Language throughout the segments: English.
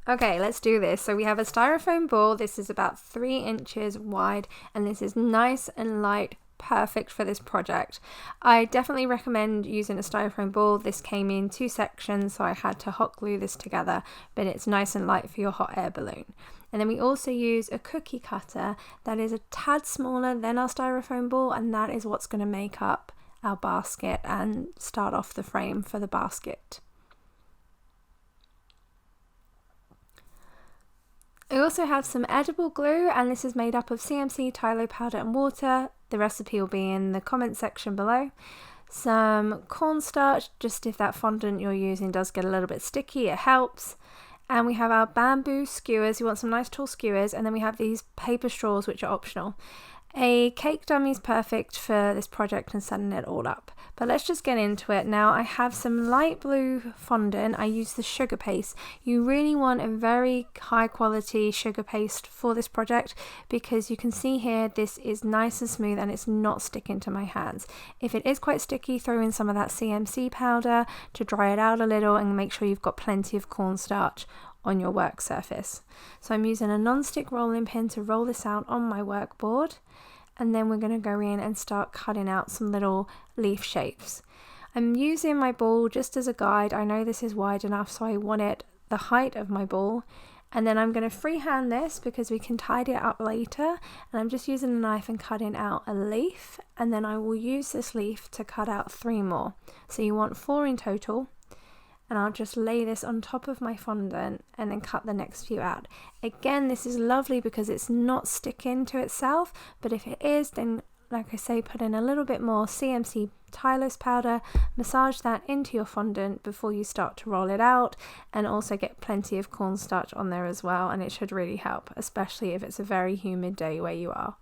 Okay, let's do this. So we have a styrofoam ball. This is about 3 inches wide, and this is nice and light, perfect for this project. I definitely recommend using a styrofoam ball. This came in 2 sections, so I had to hot glue this together, but it's nice and light for your hot air balloon. And then we also use a cookie cutter that is a tad smaller than our styrofoam ball, and that is what's going to make up our basket and start off the frame for the basket. I also have some edible glue, and this is made up of CMC, Tylose powder and water. The recipe will be in the comment section below. Some cornstarch, just if that fondant you're using does get a little bit sticky, it helps. And we have our bamboo skewers. You want some nice tall skewers, and then we have these paper straws, which are optional. A cake dummy is perfect for this project and setting it all up. But let's just get into it. Now I have some light blue fondant. I use the sugar paste. You really want a very high quality sugar paste for this project, because you can see here this is nice and smooth and it's not sticking to my hands. If it is quite sticky, throw in some of that CMC powder to dry it out a little, and make sure you've got plenty of cornstarch on your work surface. So I'm using a non-stick rolling pin to roll this out on my workboard, and then we're going to go in and start cutting out some little leaf shapes. I'm using my ball just as a guide. I know this is wide enough, so I want it the height of my ball, and then I'm going to freehand this because we can tidy it up later, and I'm just using a knife and cutting out a leaf, and then I will use this leaf to cut out 3 more. So you want 4 in total. And I'll just lay this on top of my fondant and then cut the next few out. Again, this is lovely because it's not sticking to itself, but if it is, then like I say, put in a little bit more CMC Tylose powder, massage that into your fondant before you start to roll it out, and also get plenty of cornstarch on there as well, and it should really help, especially if it's a very humid day where you are.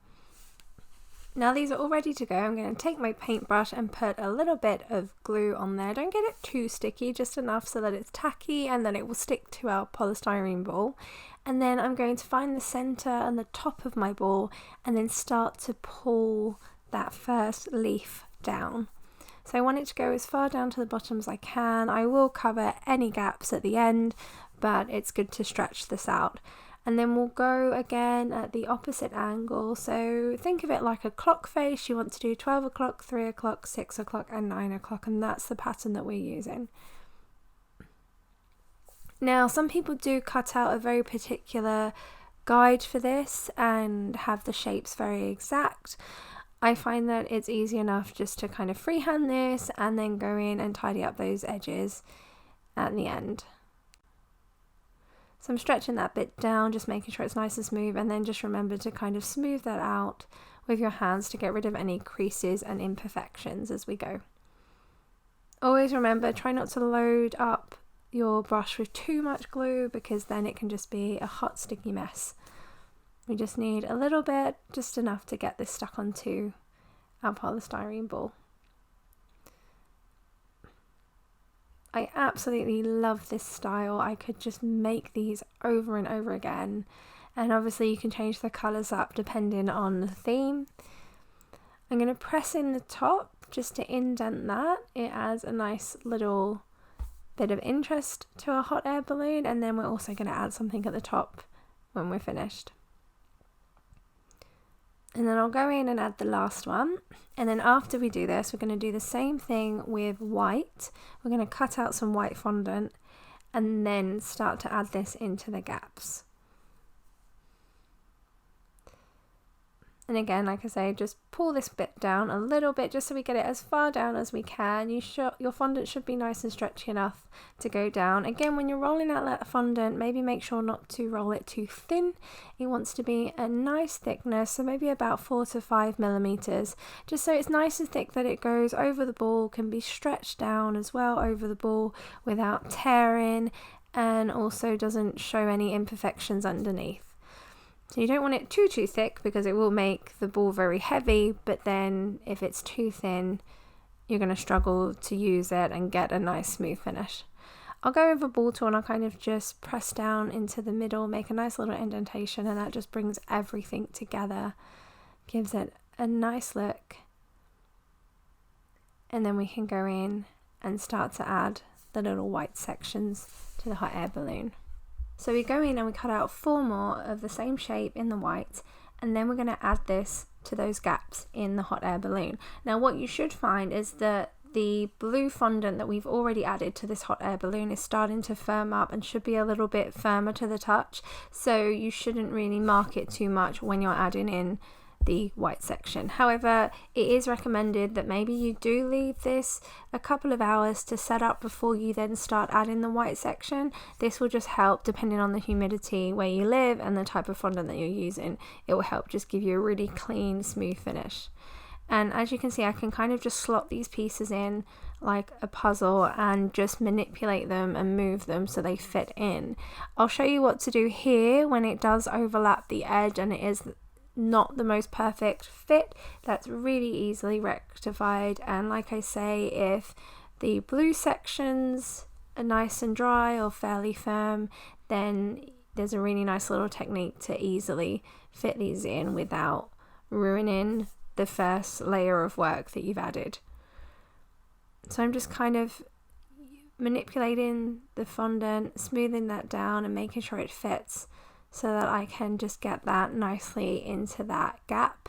Now these are all ready to go. I'm going to take my paintbrush and put a little bit of glue on there. Don't get it too sticky, just enough so that it's tacky and then it will stick to our polystyrene ball. And then I'm going to find the center and the top of my ball and then start to pull that first leaf down. So I want it to go as far down to the bottom as I can. I will cover any gaps at the end, but it's good to stretch this out. And then we'll go again at the opposite angle. So think of it like a clock face. You want to do 12 o'clock, 3 o'clock, 6 o'clock and 9 o'clock, and that's the pattern that we're using. Now some people do cut out a very particular guide for this and have the shapes very exact. I find that it's easy enough just to kind of freehand this and then go in and tidy up those edges at the end. So I'm stretching that bit down, just making sure it's nice and smooth, and then just remember to kind of smooth that out with your hands to get rid of any creases and imperfections as we go. Always remember, try not to load up your brush with too much glue, because then it can just be a hot sticky mess. We just need a little bit, just enough to get this stuck onto our polystyrene ball. I absolutely love this style. I could just make these over and over again, and obviously you can change the colours up depending on the theme. I'm going to press in the top just to indent that. It adds a nice little bit of interest to our hot air balloon, and then we're also going to add something at the top when we're finished. And then I'll go in and add the last one. And then after we do this, we're going to do the same thing with white. We're going to cut out some white fondant and then start to add this into the gaps. And again, like I say, just pull this bit down a little bit just so we get it as far down as we can. Your fondant should be nice and stretchy enough to go down. Again, when you're rolling out that fondant, maybe make sure not to roll it too thin. It wants to be a nice thickness, so maybe about 4 to 5 millimeters, just so it's nice and thick that it goes over the ball, can be stretched down as well over the ball without tearing, and also doesn't show any imperfections underneath. So you don't want it too thick, because it will make the ball very heavy, but then if it's too thin, you're going to struggle to use it and get a nice smooth finish. I'll go with a ball tool and I'll kind of just press down into the middle, make a nice little indentation, and that just brings everything together, gives it a nice look. And then we can go in and start to add the little white sections to the hot air balloon. So we go in and we cut out 4 more of the same shape in the white, and then we're going to add this to those gaps in the hot air balloon. Now what you should find is that the blue fondant that we've already added to this hot air balloon is starting to firm up and should be a little bit firmer to the touch, so you shouldn't really mark it too much when you're adding in the white section. However, it is recommended that maybe you do leave this a couple of hours to set up before you then start adding the white section. This will just help, depending on the humidity where you live and the type of fondant that you're using, it will help just give you a really clean, smooth finish. And as you can see, I can kind of just slot these pieces in like a puzzle and just manipulate them and move them so they fit in. I'll show you what to do here when it does overlap the edge and it is not the most perfect fit. That's really easily rectified, and like I say, if the blue sections are nice and dry or fairly firm, then there's a really nice little technique to easily fit these in without ruining the first layer of work that you've added. So I'm just kind of manipulating the fondant, smoothing that down and making sure it fits, so that I can just get that nicely into that gap.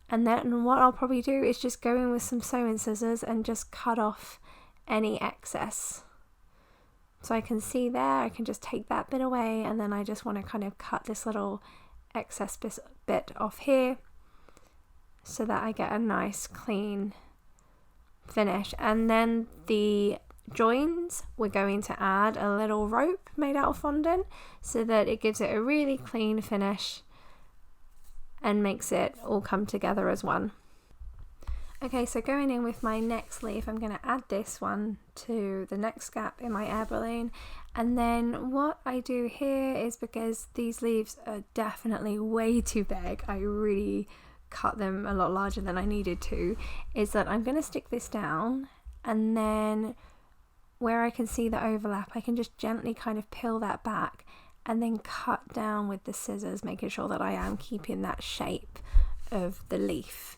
And then what I'll probably do is just go in with some sewing scissors and just cut off any excess. So I can see there, I can just take that bit away, and then I just want to kind of cut this little excess bit off here so that I get a nice clean finish. And then the joins, we're going to add a little rope made out of fondant so that it gives it a really clean finish and makes it all come together as one. Okay, so going in with my next leaf, I'm going to add this one to the next gap in my air balloon. And then what I do here is, because these leaves are definitely way too big, I really cut them a lot larger than I needed to, is that I'm going to stick this down, and then where I can see the overlap, I can just gently kind of peel that back and then cut down with the scissors, making sure that I am keeping that shape of the leaf.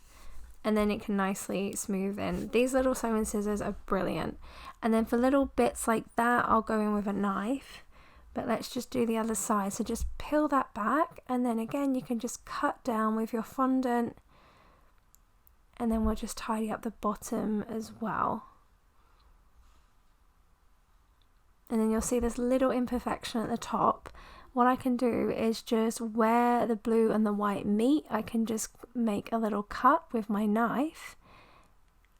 And then it can nicely smooth in. These little sewing scissors are brilliant. And then for little bits like that, I'll go in with a knife. But let's just do the other side. So just peel that back, and then again you can just cut down with your fondant, and then we'll just tidy up the bottom as well. And then you'll see this little imperfection at the top. What I can do is just where the blue and the white meet, I can just make a little cut with my knife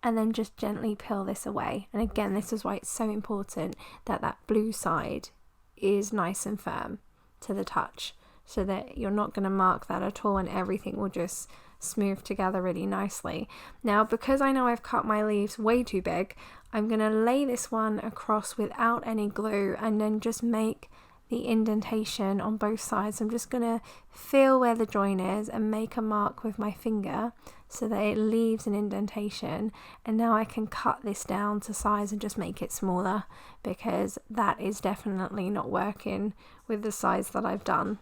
and then just gently peel this away. And again, this is why it's so important that that blue side is nice and firm to the touch, so that you're not going to mark that at all and everything will just smooth together really nicely. Now, because I know I've cut my leaves way too big, I'm going to lay this one across without any glue and then just make the indentation on both sides. I'm just going to feel where the join is and make a mark with my finger so that it leaves an indentation, and now I can cut this down to size and just make it smaller, because that is definitely not working with the size that I've done.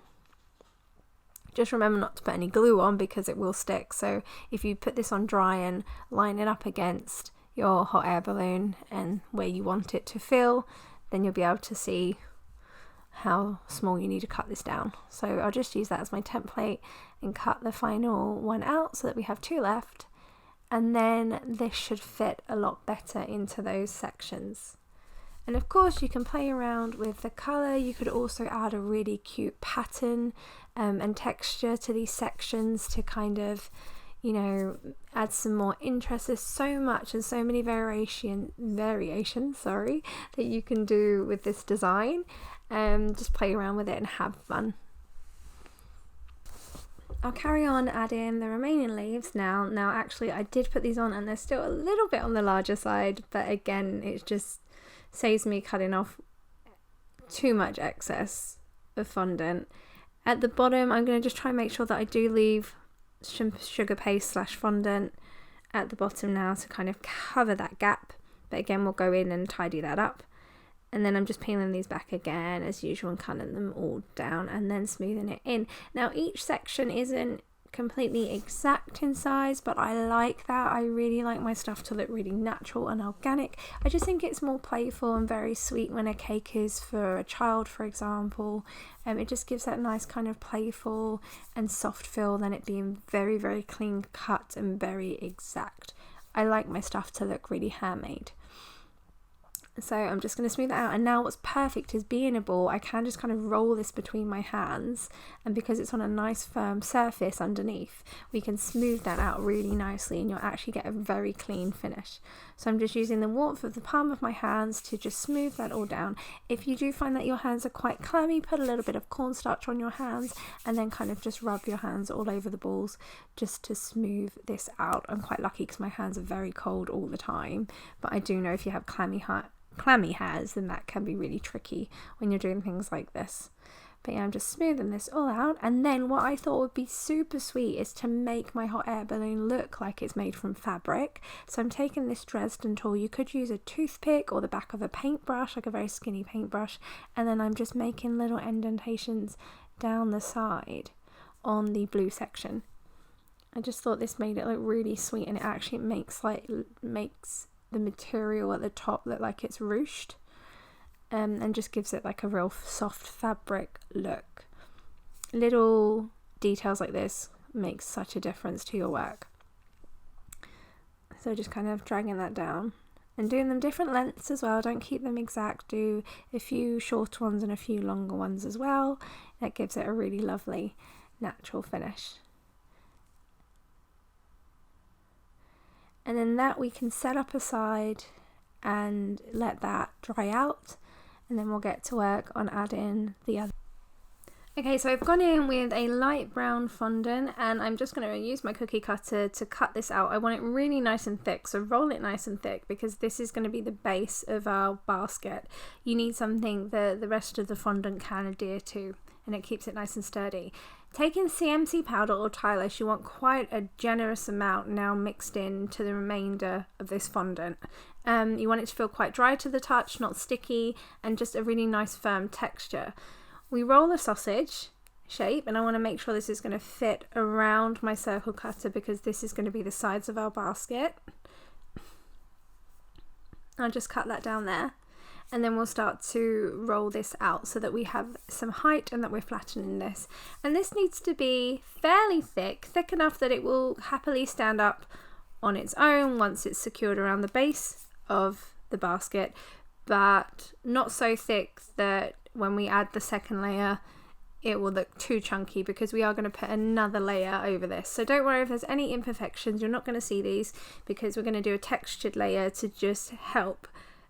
Just remember not to put any glue on because it will stick, so if you put this on dry and line it up against your hot air balloon and where you want it to fill, then you'll be able to see how small you need to cut this down. So I'll just use that as my template and cut the final one out so that we have 2 left, and then this should fit a lot better into those sections. And of course you can play around with the colour. You could also add a really cute pattern and texture to these sections to kind of, you know, add some more interest. There's so much and so many variations that you can do with this design. Just play around with it and have fun. I'll carry on adding the remaining leaves now. Now actually I did put these on and they're still a little bit on the larger side, but again it just saves me cutting off too much excess of fondant. At the bottom I'm going to just try and make sure that I do leave sugar paste / fondant at the bottom now to kind of cover that gap, but again we'll go in and tidy that up. And then I'm just peeling these back again as usual and cutting them all down and then smoothing it in. Now each section isn't completely exact in size, but I like that. I really like my stuff to look really natural and organic. I just think it's more playful and very sweet when a cake is for a child, for example. It just gives that nice kind of playful and soft feel than it being very, very clean cut and very exact. I like my stuff to look really handmade. So I'm just going to smooth that out, and now what's perfect is being a ball, I can just kind of roll this between my hands, and because it's on a nice firm surface underneath, we can smooth that out really nicely and you'll actually get a very clean finish. So I'm just using the warmth of the palm of my hands to just smooth that all down. If you do find that your hands are quite clammy, put a little bit of cornstarch on your hands and then kind of just rub your hands all over the balls just to smooth this out. I'm quite lucky because my hands are very cold all the time, but I do know if you have clammy hairs, then that can be really tricky when you're doing things like this. But yeah, I'm just smoothing this all out, and then what I thought would be super sweet is to make my hot air balloon look like it's made from fabric. So I'm taking this Dresden tool. You could use a toothpick or the back of a paintbrush, like a very skinny paintbrush, and then I'm just making little indentations down the side on the blue section. I just thought this made it look really sweet, and it actually makes the material at the top look like it's ruched, and just gives it like a real soft fabric look. Little details like this make such a difference to your work. So just kind of dragging that down and doing them different lengths as well. Don't keep them exact, do a few shorter ones and a few longer ones as well. That gives it a really lovely natural finish. And then that we can set up aside and let that dry out, and then we'll get to work on adding the other. Okay, so I've gone in with a light brown fondant, and I'm just going to use my cookie cutter to cut this out. I want it really nice and thick, so roll it nice and thick because this is going to be the base of our basket. You need something that the rest of the fondant can adhere to, and it keeps it nice and sturdy. Taking CMC powder or Tylose, you want quite a generous amount now mixed in to the remainder of this fondant. You want it to feel quite dry to the touch, not sticky, and just a really nice firm texture. We roll a sausage shape, and I want to make sure this is going to fit around my circle cutter because this is going to be the sides of our basket. I'll just cut that down there. And then we'll start to roll this out so that we have some height and that we're flattening this. And this needs to be fairly thick enough that it will happily stand up on its own once it's secured around the base of the basket, but not so thick that when we add the second layer it will look too chunky, because we are going to put another layer over this. So don't worry if there's any imperfections, you're not going to see these because we're going to do a textured layer to just help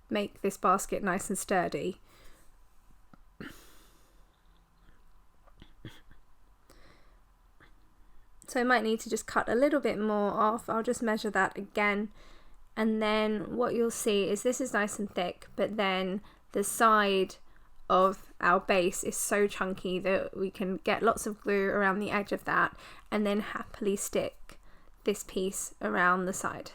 make this basket nice and sturdy. So I might need to just cut a little bit more off. I'll just measure that again, and then what you'll see is this is nice and thick, but then the side of our base is so chunky that we can get lots of glue around the edge of that and then happily stick this piece around the side.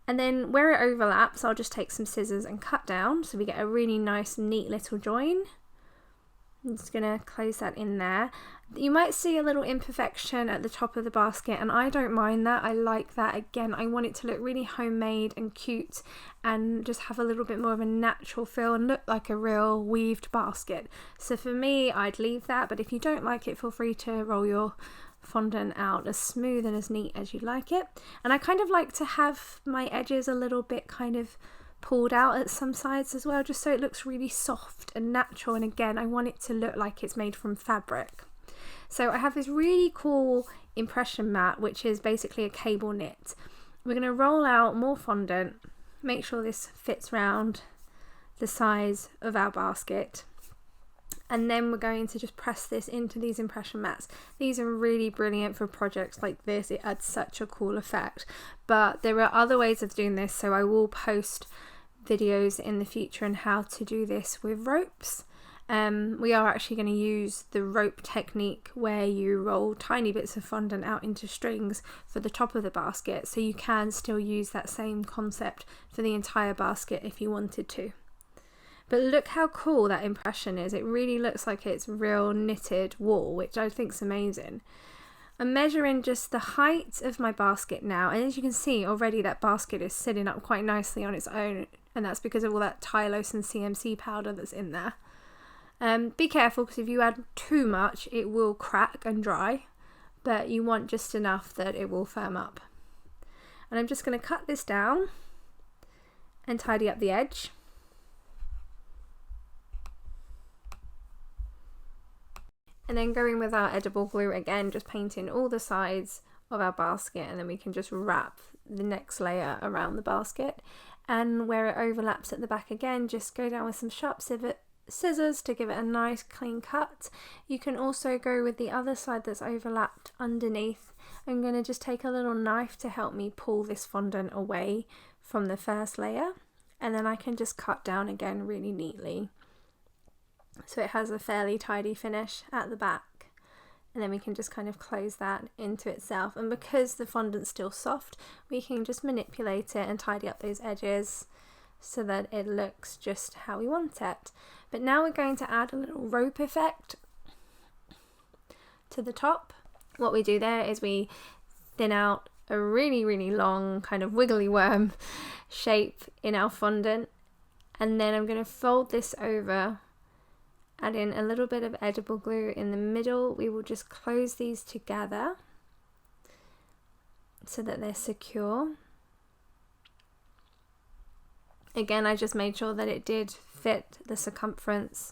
And then where it overlaps, I'll just take some scissors and cut down so we get a really nice neat little join. I'm just going to close that in there. You might see a little imperfection at the top of the basket, and I don't mind that. I like that. Again, I want it to look really homemade and cute and just have a little bit more of a natural feel and look like a real weaved basket. So for me, I'd leave that, but if you don't like it, feel free to roll your fondant out as smooth and as neat as you like it. And I kind of like to have my edges a little bit kind of pulled out at some sides as well, just so it looks really soft and natural. And again, I want it to look like it's made from fabric. So I have this really cool impression mat, which is basically a cable knit. We're going to roll out more fondant, make sure this fits round the size of our basket, and then we're going to just press this into these impression mats. These are really brilliant for projects like this. It adds such a cool effect, but there are other ways of doing this, so I will post videos in the future on how to do this with ropes. We are actually going to use the rope technique where you roll tiny bits of fondant out into strings for the top of the basket, so you can still use that same concept for the entire basket if you wanted to. But look how cool that impression is. It really looks like it's real knitted wool, which I think is amazing. I'm measuring just the height of my basket now, and as you can see already that basket is sitting up quite nicely on its own, and that's because of all that Tylose and CMC powder that's in there. Be careful, because if you add too much it will crack and dry, but you want just enough that it will firm up. And I'm just going to cut this down and tidy up the edge. And then going with our edible glue again, just painting all the sides of our basket, and then we can just wrap the next layer around the basket. And where it overlaps at the back again, just go down with some sharp scissors to give it a nice clean cut. You can also go with the other side that's overlapped underneath. I'm going to just take a little knife to help me pull this fondant away from the first layer, and then I can just cut down again really neatly, so it has a fairly tidy finish at the back, and then we can just kind of close that into itself. And because the fondant's still soft, we can just manipulate it and tidy up those edges so that it looks just how we want it. But now we're going to add a little rope effect to the top. What we do there is we thin out a really long kind of wiggly worm shape in our fondant, and then I'm going to fold this over, add in a little bit of edible glue in the middle. We will just close these together so that they're secure. Again, I just made sure that it did fit the circumference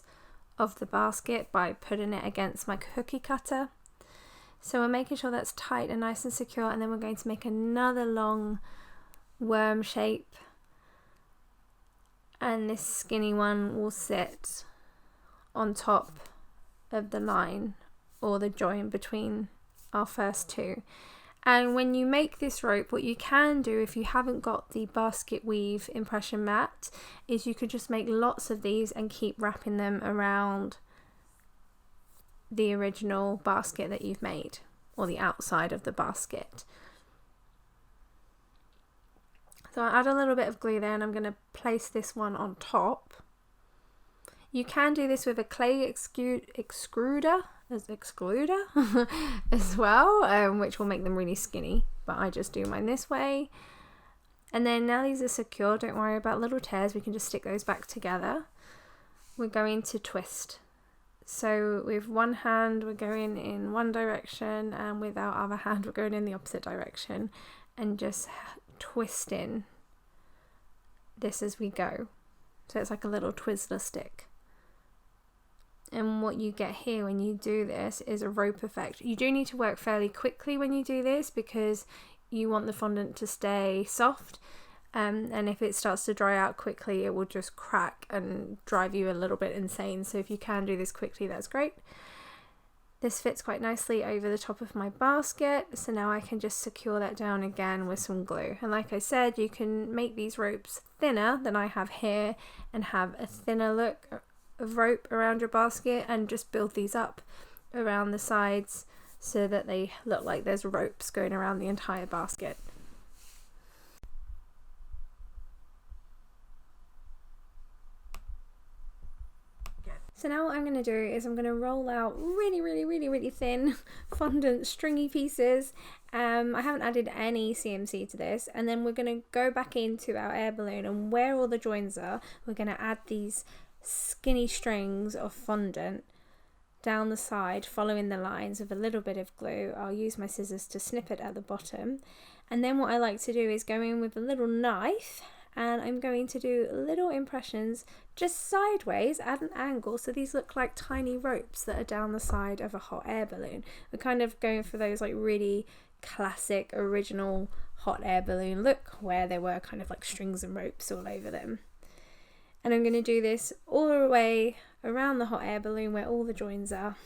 of the basket by putting it against my cookie cutter. So we're making sure that's tight and nice and secure, and then we're going to make another long worm shape, and this skinny one will sit on top of the line or the join between our first two. And when you make this rope, what you can do if you haven't got the basket weave impression mat is you could just make lots of these and keep wrapping them around the original basket that you've made, or the outside of the basket. So I add a little bit of glue there, and I'm going to place this one on top. You can do this with a clay excluder as well, which will make them really skinny, but I just do mine this way. And then now these are secure, don't worry about little tears, we can just stick those back together. We're going to twist. So with one hand we're going in one direction, and with our other hand we're going in the opposite direction, and just twisting this as we go. So it's like a little Twizzler stick. And what you get here when you do this is a rope effect. You do need to work fairly quickly when you do this, because you want the fondant to stay soft, and if it starts to dry out quickly it will just crack and drive you a little bit insane. So if you can do this quickly, that's great. This fits quite nicely over the top of my basket, so now I can just secure that down again with some glue. And like I said, you can make these ropes thinner than I have here and have a thinner look of rope around your basket, and just build these up around the sides so that they look like there's ropes going around the entire basket. So now what I'm going to do is I'm going to roll out really thin fondant stringy pieces. I haven't added any CMC to this, and then we're going to go back into our air balloon, and where all the joins are, we're going to add these skinny strings of fondant down the side, following the lines with a little bit of glue. I'll use my scissors to snip it at the bottom, and then what I like to do is go in with a little knife, and I'm going to do little impressions just sideways at an angle, so these look like tiny ropes that are down the side of a hot air balloon. We're kind of going for those like really classic original hot air balloon look, where there were kind of like strings and ropes all over them. And I'm going to do this all the way around the hot air balloon where all the joins are.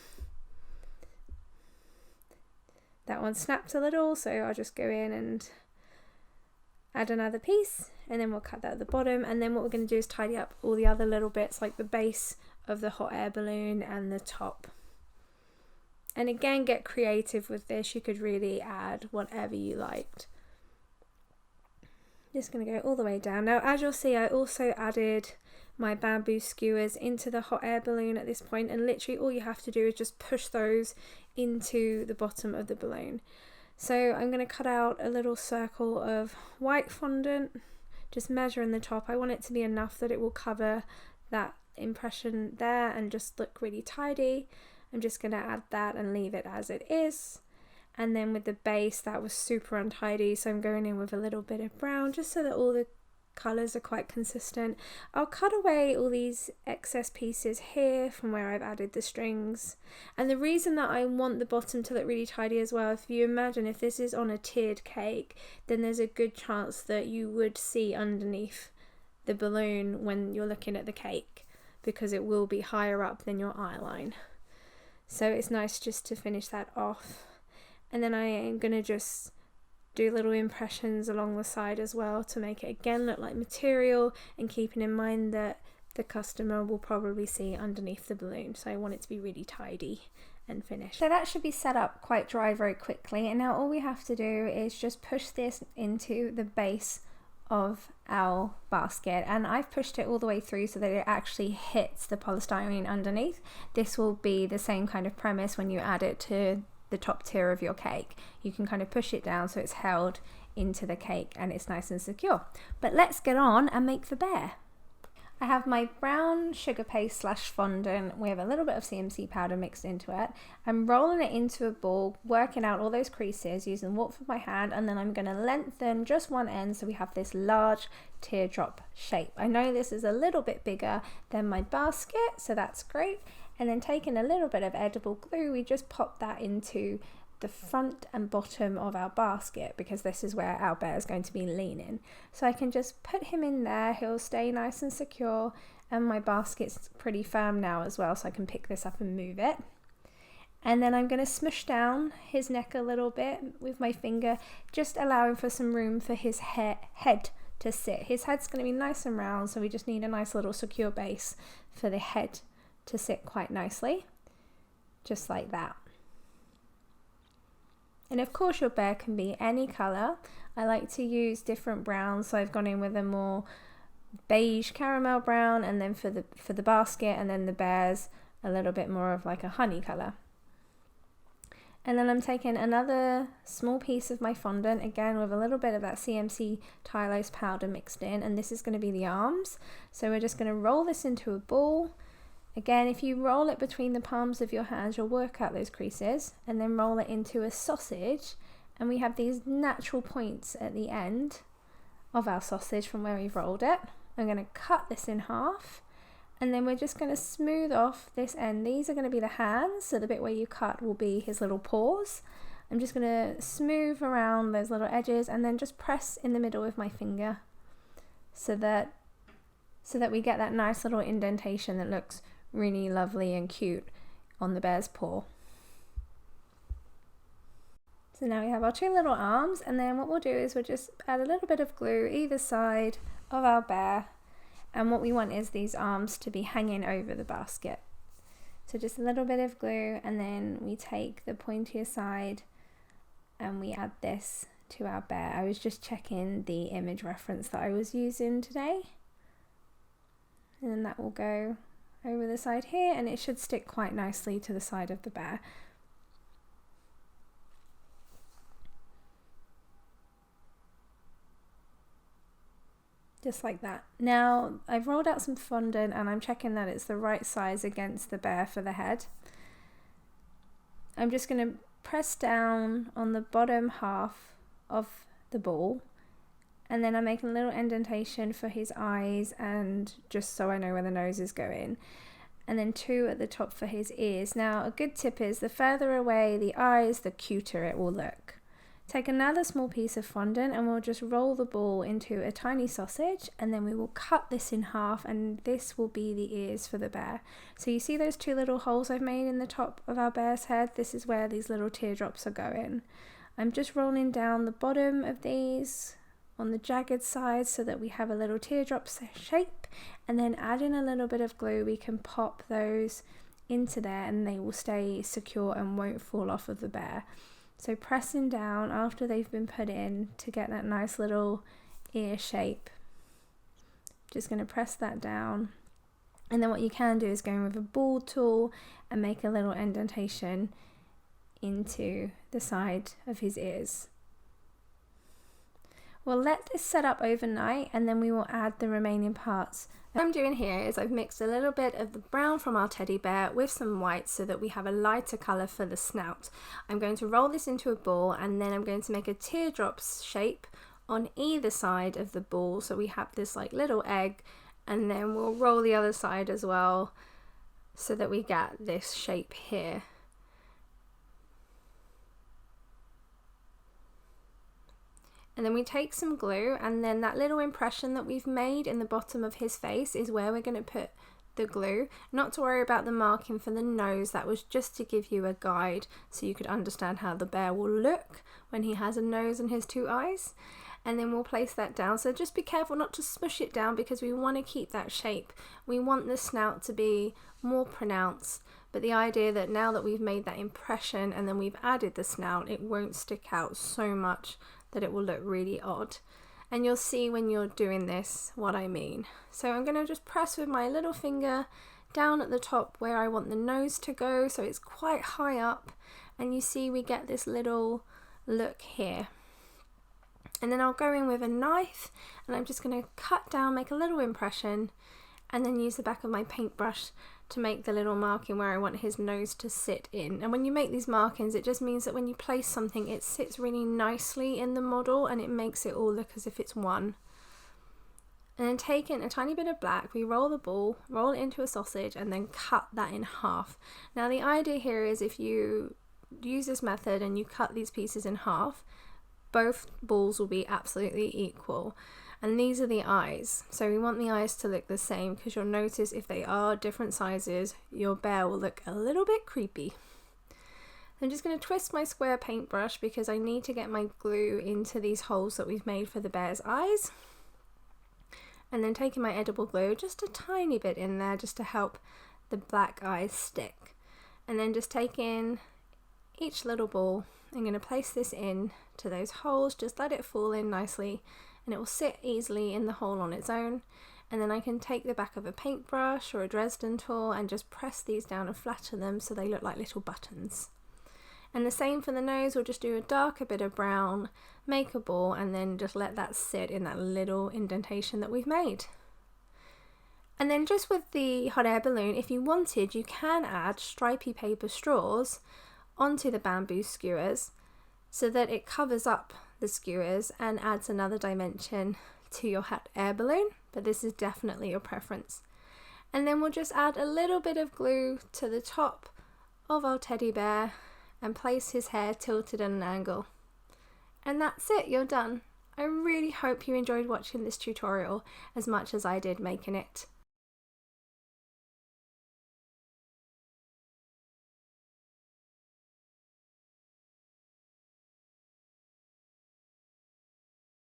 That one snapped a little, so I'll just go in and add another piece, and then we'll cut that at the bottom. And then what we're going to do is tidy up all the other little bits, like the base of the hot air balloon and the top. And again, get creative with this. You could really add whatever you liked. Just going to go all the way down. Now, as you'll see, I also added my bamboo skewers into the hot air balloon at this point, and literally all you have to do is just push those into the bottom of the balloon. So I'm going to cut out a little circle of white fondant, just measuring the top. I want it to be enough that it will cover that impression there and just look really tidy. I'm just going to add that and leave it as it is. And then with the base, that was super untidy, so I'm going in with a little bit of brown just so that all the colours are quite consistent. I'll cut away all these excess pieces here from where I've added the strings. And the reason that I want the bottom to look really tidy as well, if you imagine if this is on a tiered cake, then there's a good chance that you would see underneath the balloon when you're looking at the cake, because it will be higher up than your eye line. So it's nice just to finish that off. And then I am going to just do little impressions along the side as well to make it again look like material, and keeping in mind that the customer will probably see underneath the balloon, so I want it to be really tidy and finished. So that should be set up quite dry very quickly, and now all we have to do is just push this into the base of our basket, and I've pushed it all the way through so that it actually hits the polystyrene underneath. This will be the same kind of premise when you add it to the top tier of your cake. You can kind of push it down so it's held into the cake and it's nice and secure. But let's get on and make the bear. I have my brown sugar paste / fondant with a little bit of CMC powder mixed into it. I'm rolling it into a ball, working out all those creases using warp of my hand, and then I'm going to lengthen just one end so we have this large teardrop shape. I know this is a little bit bigger than my basket, so that's great. And then taking a little bit of edible glue, we just pop that into the front and bottom of our basket, because this is where our bear is going to be leaning. So I can just put him in there, he'll stay nice and secure, and my basket's pretty firm now as well, so I can pick this up and move it. And then I'm going to smush down his neck a little bit with my finger, just allowing for some room for his head to sit. His head's going to be nice and round, so we just need a nice little secure base for the head to sit quite nicely, just like that. And of course your bear can be any colour. I like to use different browns, so I've gone in with a more beige caramel brown, and then for the basket, and then the bear's a little bit more of like a honey colour. And then I'm taking another small piece of my fondant, again with a little bit of that CMC Tylose powder mixed in, and this is going to be the arms. So we're just going to roll this into a ball. Again, if you roll it between the palms of your hands, you'll work out those creases, and then roll it into a sausage, and we have these natural points at the end of our sausage from where we've rolled it. I'm going to cut this in half, and then we're just going to smooth off this end. These are going to be the hands, so the bit where you cut will be his little paws. I'm just going to smooth around those little edges, and then just press in the middle with my finger so that we get that nice little indentation that looks really lovely and cute on the bear's paw. So now we have our two little arms, and then what we'll do is we'll just add a little bit of glue either side of our bear, and what we want is these arms to be hanging over the basket. So just a little bit of glue, and then we take the pointier side and we add this to our bear. I was just checking the image reference that I was using today, and then that will go over the side here, and it should stick quite nicely to the side of the bear. Just like that. Now I've rolled out some fondant, and I'm checking that it's the right size against the bear for the head. I'm just going to press down on the bottom half of the ball, and then I'm making a little indentation for his eyes, and just so I know where the nose is going, and then two at the top for his ears. Now a good tip is the further away the eyes, the cuter it will look. Take another small piece of fondant, and we'll just roll the ball into a tiny sausage, and then we will cut this in half, and this will be the ears for the bear. So you see those two little holes I've made in the top of our bear's head? This is where these little teardrops are going. I'm just rolling down the bottom of these on the jagged side so that we have a little teardrop shape, and then adding a little bit of glue, we can pop those into there and they will stay secure and won't fall off of the bear. So pressing down after they've been put in to get that nice little ear shape. Just going to press that down, And then what you can do is go in with a ball tool and make a little indentation into the side of his ears. We'll let this set up overnight and then we will add the remaining parts. What I'm doing here is I've mixed a little bit of the brown from our teddy bear with some white so that we have a lighter colour for the snout. I'm going to roll this into a ball and then I'm going to make a teardrop shape on either side of the ball, so we have this like little egg, and then we'll roll the other side as well so that we get this shape here. And then we take some glue, and then that little impression that we've made in the bottom of his face is where we're going to put the glue. Not to worry about the marking for the nose, that was just to give you a guide so you could understand how the bear will look when he has a nose and his two eyes. And then we'll place that down, so just be careful not to smush it down because we want to keep that shape. We want the snout to be more pronounced, but the idea that now that we've made that impression and then we've added the snout, it won't stick out so much that it will look really odd. And you'll see when you're doing this what I mean. So I'm going to just press with my little finger down at the top where I want the nose to go, so it's quite high up, and you see we get this little look here. And then I'll go in with a knife and I'm just going to cut down, make a little impression, and then use the back of my paintbrush to make the little marking where I want his nose to sit in. And when you make these markings, it just means that when you place something, it sits really nicely in the model and it makes it all look as if it's one. And then taking a tiny bit of black, we roll the ball, roll it into a sausage, and then cut that in half. Now the idea here is if you use this method and you cut these pieces in half, both balls will be absolutely equal. And these are the eyes, so we want the eyes to look the same, because you'll notice if they are different sizes, your bear will look a little bit creepy. I'm just going to twist my square paintbrush because I need to get my glue into these holes that we've made for the bear's eyes. And then taking my edible glue, just a tiny bit in there just to help the black eyes stick. And then just taking each little ball, I'm going to place this in to those holes, just let it fall in nicely, and it will sit easily in the hole on its own. And then I can take the back of a paintbrush or a Dresden tool and just press these down and flatten them so they look like little buttons. And the same for the nose, we'll just do a darker bit of brown, make a ball, and then just let that sit in that little indentation that we've made. And then just with the hot air balloon, if you wanted, you can add stripy paper straws onto the bamboo skewers so that it covers up the skewers and adds another dimension to your hot air balloon, but this is definitely your preference. And then we'll just add a little bit of glue to the top of our teddy bear and place his hair tilted at an angle. And that's it, you're done. I really hope you enjoyed watching this tutorial as much as I did making it.